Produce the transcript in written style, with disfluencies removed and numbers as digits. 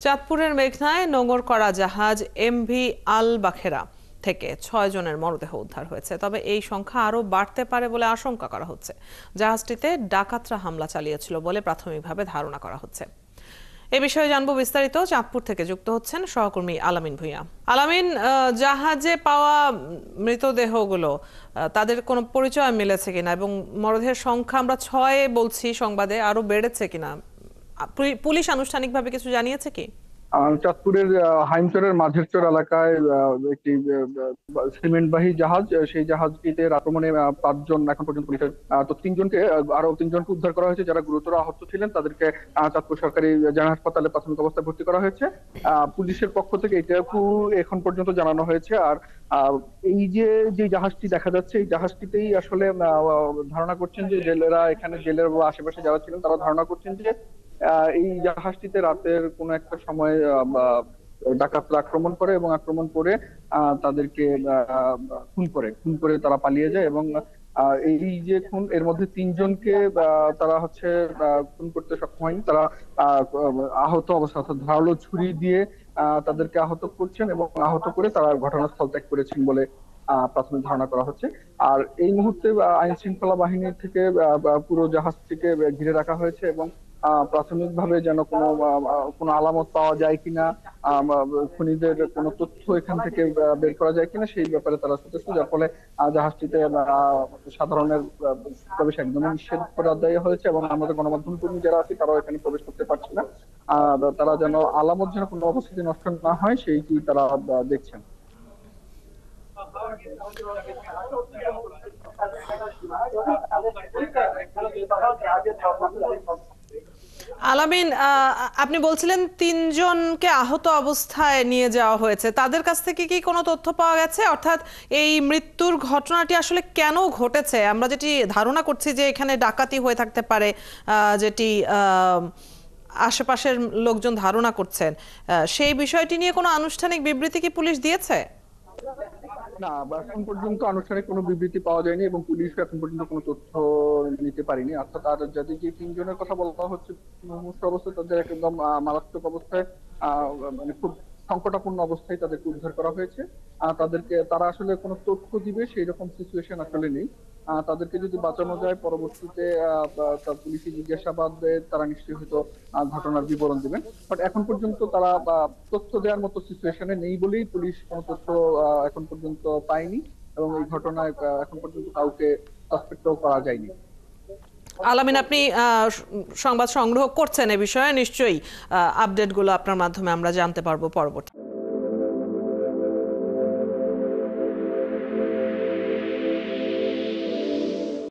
চাঁদপুরের মেঘনায় নোঙর করা জাহাজ এমভি আল বাখেরা থেকে ৬ জনের মরদেহ উদ্ধার হয়েছে। তবে এই সংখ্যা আরও বাড়তে পারে বলে আশঙ্কা করা হচ্ছে। জাহাজটিতে ডাকাতরা হামলা চালিয়েছিল বলে প্রাথমিকভাবে ধারণা করা হচ্ছে। এ বিষয়ে জানবো বিস্তারিত। চাঁদপুর থেকে যুক্ত হচ্ছেন সহকর্মী আলামিন ভূঁইয়া। আলামিন, জাহাজে পাওয়া মৃতদেহগুলো তাদের কোনো পরিচয় মিলেছে কিনা এবং মরদেহের সংখ্যা আমরা ৬ বলছি সংবাদে, আরো বেড়েছে কিনা পুলিশ আনুষ্ঠানিকভাবে কিছু জানিয়েছে কি? চাঁদপুরের হাইমচরের মাঝেরচর এলাকায় একটি সিমেন্টবাহী জাহাজ, সেই জাহাজটিতে আক্রমণে ৫ জন এখন পর্যন্ত পুলিশের তো ৩ জনকে আরো ৩ জনকে উদ্ধার করা হয়েছে যারা গুরুতর আহত ছিলেন। তাদেরকে চাঁদপুর সরকারি জেনারেল হাসপাতালে প্রাথমিক অবস্থায় ভর্তি করা হয়েছে। পুলিশের পক্ষ থেকে এটুকু এখন পর্যন্ত জানানো হয়েছে। আর এই যে জাহাজটি দেখা যাচ্ছে, এই জাহাজটিতেই আসলে ধারণা করছেন যে জেলেরা, এখানে জেলের বা আশেপাশে যারা ছিলেন তারা ধারণা করছেন যে এই জাহাজটিতে রাতের কোন একটা সময় ডাকাতরা আক্রমণ করে এবং আক্রমণ করে তাদেরকে খুন করে তারা পালিয়ে যায়। এবং এই যে খুন, এর মধ্যে ৩ জনকে তারা খুন করতে সক্ষম হয়নি। তারা আহত অবস্থা, অর্থাৎ ধারালো ছুরি দিয়ে তাদেরকে আহত করছেন এবং আহত করে তারা ঘটনাস্থল ত্যাগ করেছেন বলে প্রাথমিক ধারণা করা হচ্ছে। আর এই মুহূর্তে আইন শৃঙ্খলা বাহিনী থেকে পুরো জাহাজটিকে ঘিরে রাখা হয়েছে এবং প্রাথমিকভাবে যেন কোনো আলামত পাওয়া যায় কিনা, খুনিদের কোনো তথ্য এখান থেকে বের করা যায় কিনা সেই ব্যাপারে তারা সচেষ্ট, যার ফলে জাহাজটিতে সাধারণের প্রবেশ একদমই নিষেধ করে দেওয়া হয়েছে এবং আমাদের গণমাধ্যম কর্মী যারা আছে তারাও এখানে প্রবেশ করতে পারছে না। তারা যেন আলামত যেন কোনো অবস্থিতি নষ্ট না হয় সেইটি তারা দেখছেন। আলামিন, আপনি বলছিলেন ৩ জনকে আহত অবস্থায় নিয়ে যাওয়া হয়েছে, তাদের কাছ থেকে কি কোনো তথ্য পাওয়া গেছে? অর্থাৎ এই মৃত্যুর ঘটনাটি আসলে কেন ঘটেছে? আমরা যেটি ধারণা করছি যে এখানে ডাকাতি হয়ে থাকতে পারে, যেটি আশেপাশের লোকজন ধারণা করছেন, সেই বিষয়টি নিয়ে কোনো আনুষ্ঠানিক বিবৃতি কি পুলিশ দিয়েছে? না, এখন পর্যন্ত আনুষ্ঠানিক কোনো বিবৃতি পাওয়া যায়নি এবং পুলিশ এখন পর্যন্ত কোনো তথ্য নিতে পারেনি। অর্থাৎ আর যাদের যে ৩ জনের কথা বলা হচ্ছে মুমূর্ষু অবস্থায়, তাদের একদম মারাত্মক অবস্থায়, মানে খুব সংকটাপন্ন অবস্থায় তাদেরকে উদ্ধার করা হয়েছে। তারা আসলে কোনো তথ্য দিবে সেই রকম সিচুয়েশন আসলে নেই। তাদেরকে যদি বাঁচানো যায় পরবর্তীতে পুলিশি জিজ্ঞাসাবাদে তারা নিশ্চয়ই হয়তো ঘটনার বিবরণ দিবেন। বাট এখন পর্যন্ত তারা তথ্য দেওয়ার মতো সিচুয়েশনে নেই বলেই পুলিশ কোনো তথ্য এখন পর্যন্ত পায়নি এবং এই ঘটনায় এখন পর্যন্ত কাউকে সাসপেক্টও করা যায়নি। আলামিন, আপনি সংবাদ সংগ্রহ করছেন এ বিষয়ে, নিশ্চয়ই আপডেটগুলো আপনার মাধ্যমে আমরা জানতে পারবো পরবর্তী।